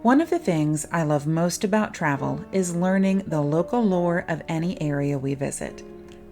One of the things I love most about travel is learning the local lore of any area we visit.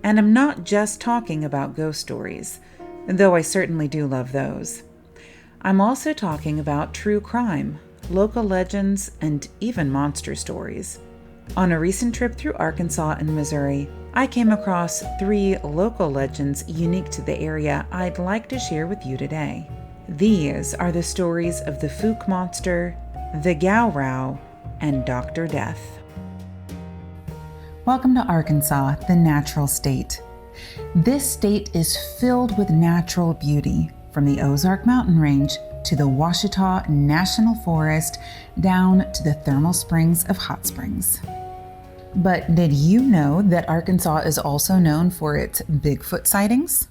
And I'm not just talking about ghost stories, though I certainly do love those. I'm also talking about true crime, local legends, and even monster stories. On a recent trip through Arkansas and Missouri, I came across 3 local legends unique to the area I'd like to share with you today. These are the stories of the Fouke Monster, the Gowrow, and Dr. Death. Welcome to Arkansas, the natural state. This state is filled with natural beauty, from the Ozarks mountain range to the Ouachita National Forest down to the thermal springs of Hot Springs. But did you know that Arkansas is also known for its Bigfoot sightings?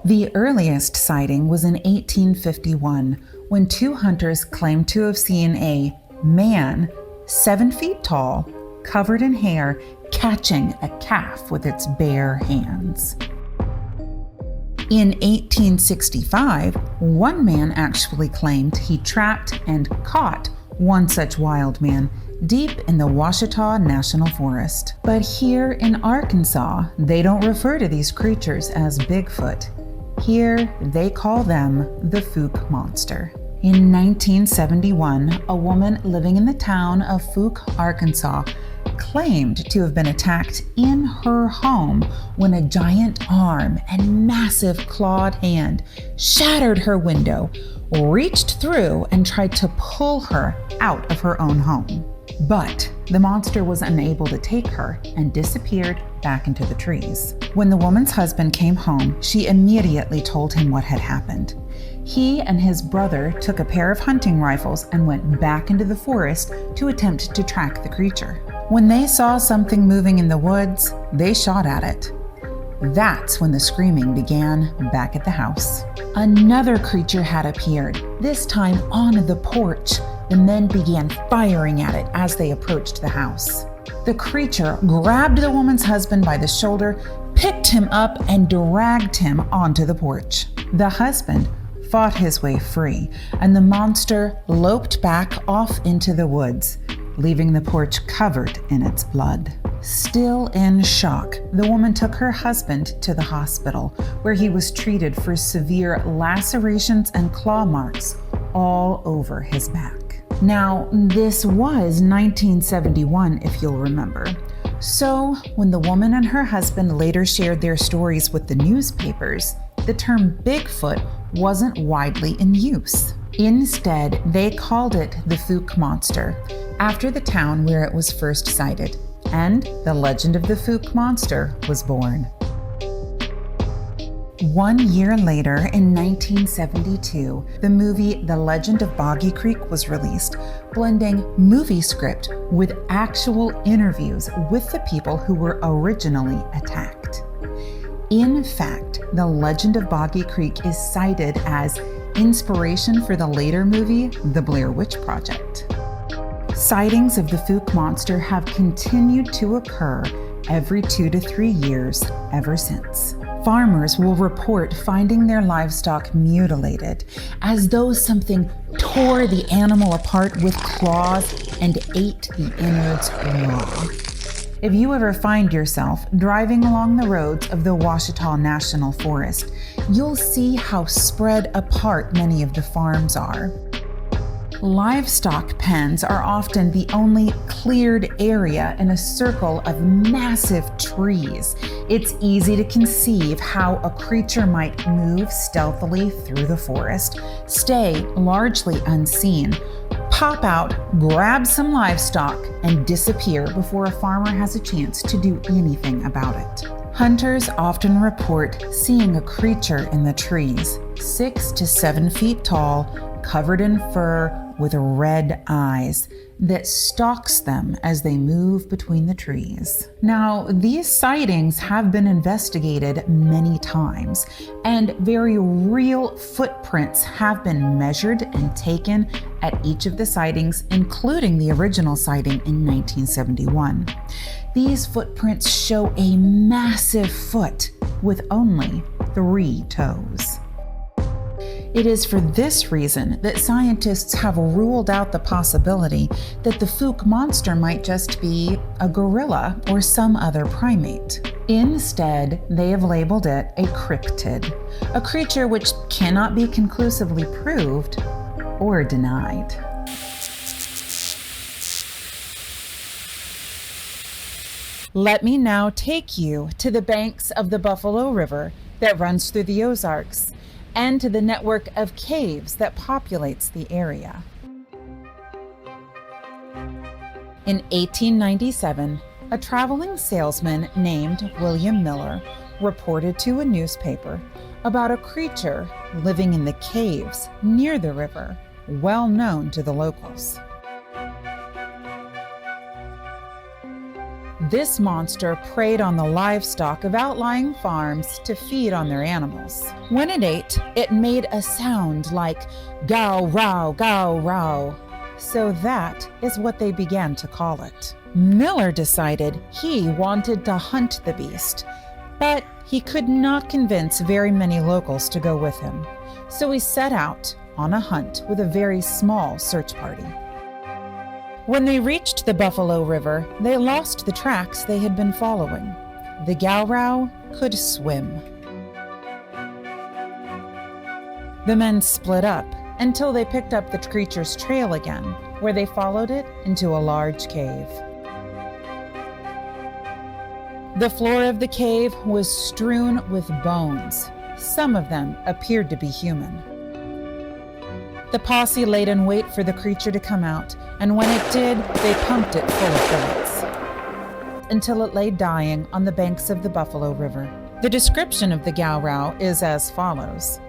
The earliest sighting was in 1851, when 2 hunters claimed to have seen a man 7 feet tall, covered in hair, catching a calf with its bare hands. In 1865, one man actually claimed he trapped and caught one such wild man deep in the Ouachita National Forest. But here in Arkansas, they don't refer to these creatures as Bigfoot. Here, they call them the Fouke Monster. In 1971, a woman living in the town of Fouke, Arkansas, claimed to have been attacked in her home when a giant arm and massive clawed hand shattered her window, reached through, and tried to pull her out of her own home. But the monster was unable to take her and disappeared back into the trees. When the woman's husband came home, she immediately told him what had happened. He and his brother took a pair of hunting rifles and went back into the forest to attempt to track the creature. When they saw something moving in the woods, they shot at it. That's when the screaming began back at the house. Another creature had appeared, this time on the porch. The men began firing at it as they approached the house. The creature grabbed the woman's husband by the shoulder, picked him up, and dragged him onto the porch. The husband fought his way free, and the monster loped back off into the woods, leaving the porch covered in its blood. Still in shock, the woman took her husband to the hospital, where he was treated for severe lacerations and claw marks all over his back. Now, this was 1971, if you'll remember. So, when the woman and her husband later shared their stories with the newspapers, the term Bigfoot wasn't widely in use. Instead, they called it the Fouke Monster, after the town where it was first sighted, and the legend of the Fouke Monster was born. 1 year later, in 1972, the movie The Legend of Boggy Creek was released, blending movie script with actual interviews with the people who were originally attacked. In fact, The Legend of Boggy Creek is cited as inspiration for the later movie, The Blair Witch Project. Sightings of the Fouke Monster have continued to occur every 2 to 3 years ever since. Farmers will report finding their livestock mutilated, as though something tore the animal apart with claws and ate the innards raw. If you ever find yourself driving along the roads of the Ouachita National Forest, you'll see how spread apart many of the farms are. Livestock pens are often the only cleared area in a circle of massive trees. It's easy to conceive how a creature might move stealthily through the forest, stay largely unseen, pop out, grab some livestock, and disappear before a farmer has a chance to do anything about it. Hunters often report seeing a creature in the trees, 6 to 7 feet tall, covered in fur, with red eyes, that stalks them as they move between the trees. Now, these sightings have been investigated many times, and very real footprints have been measured and taken at each of the sightings, including the original sighting in 1971. These footprints show a massive foot with only 3 toes. It is for this reason that scientists have ruled out the possibility that the Fouke monster might just be a gorilla or some other primate. Instead, they have labeled it a cryptid, a creature which cannot be conclusively proved or denied. Let me now take you to the banks of the Buffalo River that runs through the Ozarks, and to the network of caves that populates the area. In 1897, a traveling salesman named William Miller reported to a newspaper about a creature living in the caves near the river, well known to the locals. This monster preyed on the livestock of outlying farms to feed on their animals. When it ate, it made a sound like Gowrow, Gowrow. So that is what they began to call it. Miller decided he wanted to hunt the beast, but he could not convince very many locals to go with him. So he set out on a hunt with a very small search party. When they reached the Buffalo River, they lost the tracks they had been following. The Gowrow could swim. The men split up until they picked up the creature's trail again, where they followed it into a large cave. The floor of the cave was strewn with bones. Some of them appeared to be human. The posse laid in wait for the creature to come out, and when it did, they pumped it full of bullets until it lay dying on the banks of the Buffalo River. The description of the Gowrow is as follows: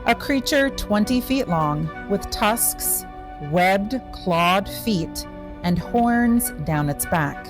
a creature 20 feet long with tusks, webbed, clawed feet, and horns down its back.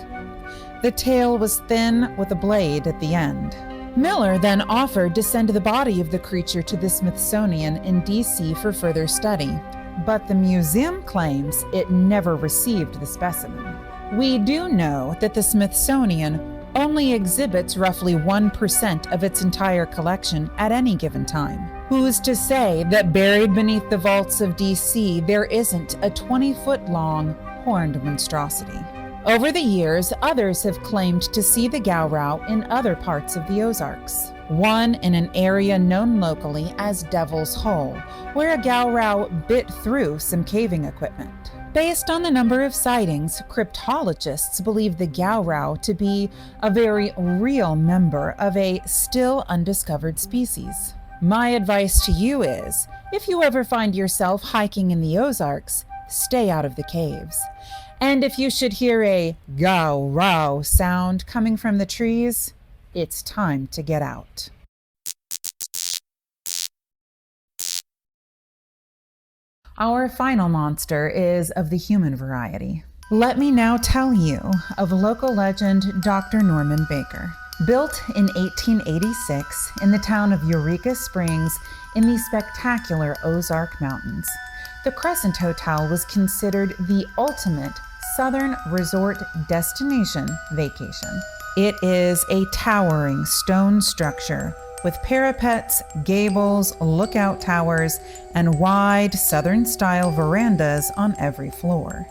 The tail was thin with a blade at the end. Miller then offered to send the body of the creature to the Smithsonian in D.C. for further study, but the museum claims it never received the specimen. We do know that the Smithsonian only exhibits roughly 1% of its entire collection at any given time. Who's to say that buried beneath the vaults of D.C. there isn't a 20-foot-long horned monstrosity? Over the years, others have claimed to see the Gowrow in other parts of the Ozarks. One in an area known locally as Devil's Hole, where a Gowrow bit through some caving equipment. Based on the number of sightings, cryptologists believe the Gowrow to be a very real member of a still undiscovered species. My advice to you is, if you ever find yourself hiking in the Ozarks, stay out of the caves. And if you should hear a Gowrow sound coming from the trees, it's time to get out. Our final monster is of the human variety. Let me now tell you of local legend Dr. Norman Baker. Built in 1886 in the town of Eureka Springs in the spectacular Ozark Mountains, the Crescent Hotel was considered the ultimate Southern resort destination vacation. It is a towering stone structure with parapets, gables, lookout towers, and wide Southern-style verandas on every floor.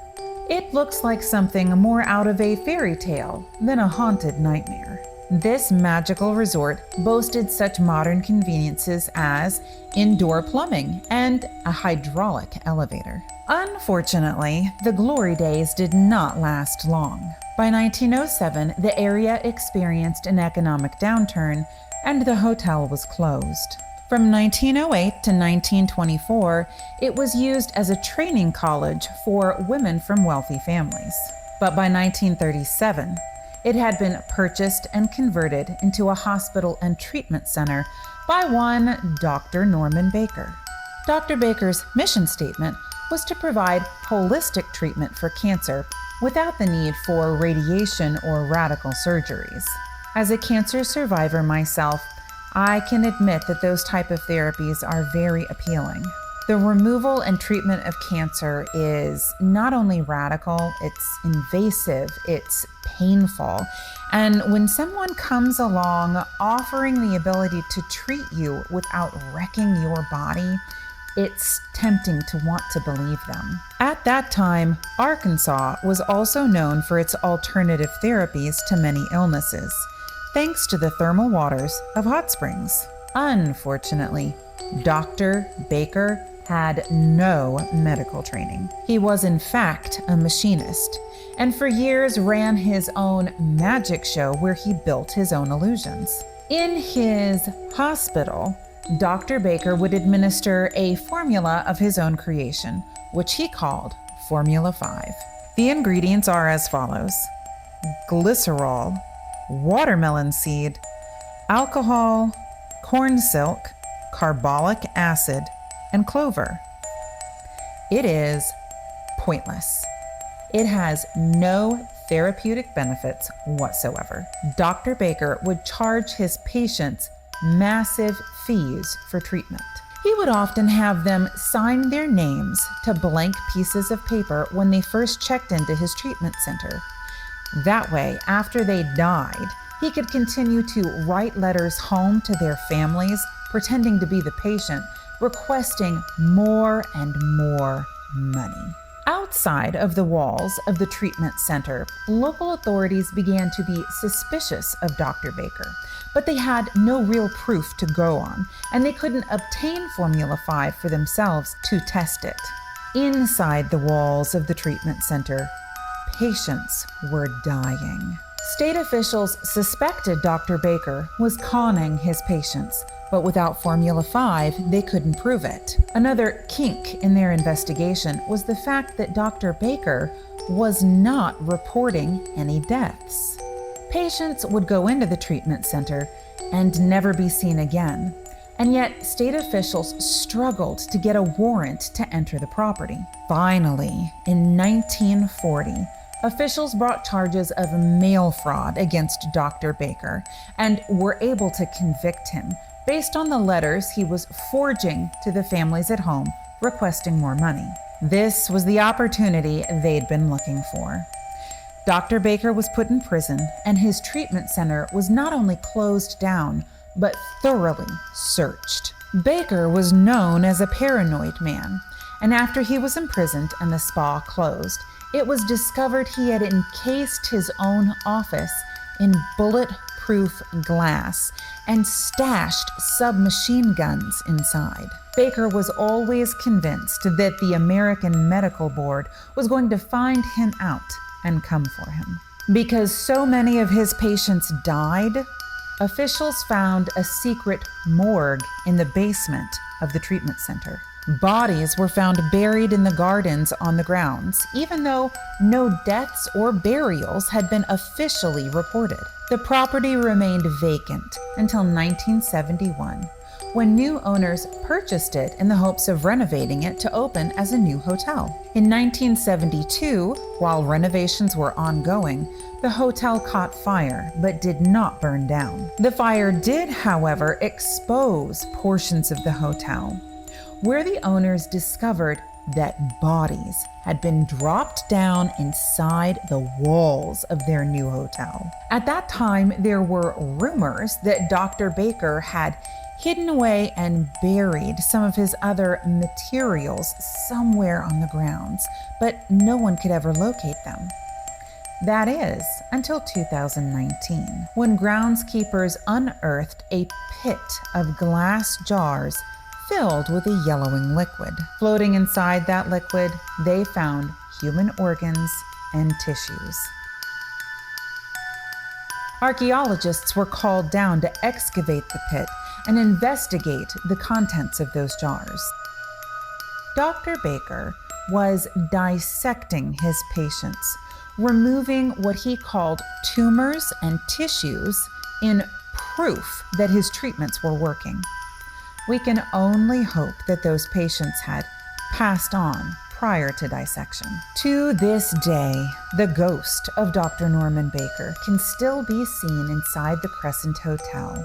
It looks like something more out of a fairy tale than a haunted nightmare. This magical resort boasted such modern conveniences as indoor plumbing and a hydraulic elevator. Unfortunately, the glory days did not last long. By 1907, the area experienced an economic downturn and the hotel was closed. From 1908 to 1924, it was used as a training college for women from wealthy families. But by 1937, it had been purchased and converted into a hospital and treatment center by one Dr. Norman Baker. Dr. Baker's mission statement was to provide holistic treatment for cancer without the need for radiation or radical surgeries. As a cancer survivor myself, I can admit that those type of therapies are very appealing. The removal and treatment of cancer is not only radical, it's invasive, it's painful. And when someone comes along offering the ability to treat you without wrecking your body, It's tempting to want to believe them. At that time, Arkansas was also known for its alternative therapies to many illnesses, thanks to the thermal waters of hot springs. Unfortunately, Dr. Baker had no medical training. He was, in fact, a machinist, and for years ran his own magic show where he built his own illusions. In his hospital, Dr. Baker would administer a formula of his own creation, which he called Formula 5. The ingredients are as follows: glycerol, watermelon seed, alcohol, corn silk, carbolic acid, and clover. It is pointless. It has no therapeutic benefits whatsoever. Dr. Baker would charge his patients massive fees for treatment. He would often have them sign their names to blank pieces of paper when they first checked into his treatment center. That way, after they died, he could continue to write letters home to their families, pretending to be the patient, requesting more and more money. Outside of the walls of the treatment center, local authorities began to be suspicious of Dr. Baker, but they had no real proof to go on, and they couldn't obtain Formula 5 for themselves to test it. Inside the walls of the treatment center, patients were dying. State officials suspected Dr. Baker was conning his patients, but without Formula 5, they couldn't prove it. Another kink in their investigation was the fact that Dr. Baker was not reporting any deaths. Patients would go into the treatment center and never be seen again, and yet state officials struggled to get a warrant to enter the property. Finally, in 1940, officials brought charges of mail fraud against Dr. Baker and were able to convict him based on the letters he was forging to the families at home requesting more money. This was the opportunity they'd been looking for. Dr. Baker was put in prison, and his treatment center was not only closed down, but thoroughly searched. Baker was known as a paranoid man, and after he was imprisoned and the spa closed, it was discovered he had encased his own office in bulletproof glass and stashed submachine guns inside. Baker was always convinced that the American Medical Board was going to find him out and come for him. Because so many of his patients died, officials found a secret morgue in the basement of the treatment center. Bodies were found buried in the gardens on the grounds, even though no deaths or burials had been officially reported. The property remained vacant until 1971, when new owners purchased it in the hopes of renovating it to open as a new hotel. In 1972, while renovations were ongoing, the hotel caught fire but did not burn down. The fire did, however, expose portions of the hotel, where the owners discovered that bodies had been dropped down inside the walls of their new hotel. At that time, there were rumors that Dr. Baker had hidden away and buried some of his other materials somewhere on the grounds, but no one could ever locate them. That is, until 2019, when groundskeepers unearthed a pit of glass jars filled with a yellowing liquid. Floating inside that liquid, they found human organs and tissues. Archaeologists were called down to excavate the pit and investigate the contents of those jars. Dr. Baker was dissecting his patients, removing what he called tumors and tissues in proof that his treatments were working. We can only hope that those patients had passed on prior to dissection. To this day, the ghost of Dr. Norman Baker can still be seen inside the Crescent Hotel,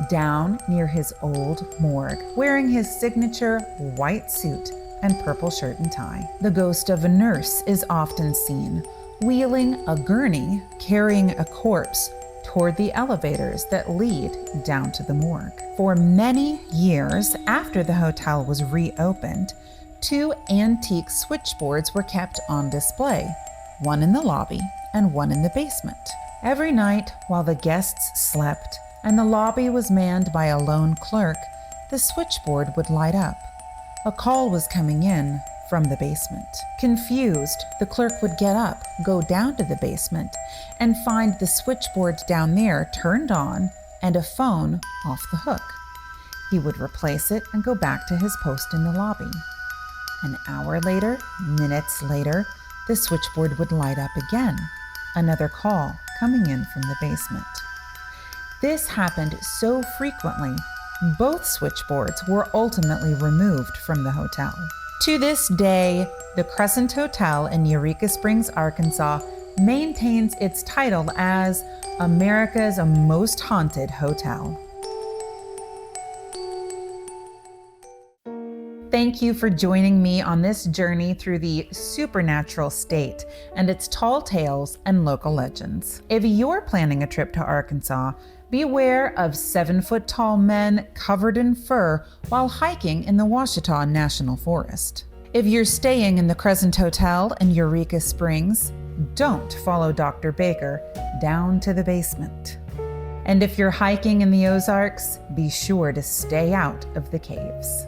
down near his old morgue, wearing his signature white suit and purple shirt and tie. The ghost of a nurse is often seen, wheeling a gurney, carrying a corpse toward the elevators that lead down to the morgue. For many years after the hotel was reopened, 2 antique switchboards were kept on display, one in the lobby and one in the basement. Every night while the guests slept and the lobby was manned by a lone clerk, the switchboard would light up. A call was coming in from the basement. Confused, the clerk would get up, go down to the basement, and find the switchboard down there turned on and a phone off the hook. He would replace it and go back to his post in the lobby. An hour later, minutes later, the switchboard would light up again. Another call coming in from the basement. This happened so frequently, both switchboards were ultimately removed from the hotel. To this day, the Crescent Hotel in Eureka Springs, Arkansas, maintains its title as America's most haunted hotel. Thank you for joining me on this journey through the supernatural state and its tall tales and local legends. If you're planning a trip to Arkansas, beware of 7-foot-tall men covered in fur while hiking in the Ouachita National Forest. If you're staying in the Crescent Hotel in Eureka Springs, don't follow Dr. Baker down to the basement. And if you're hiking in the Ozarks, be sure to stay out of the caves.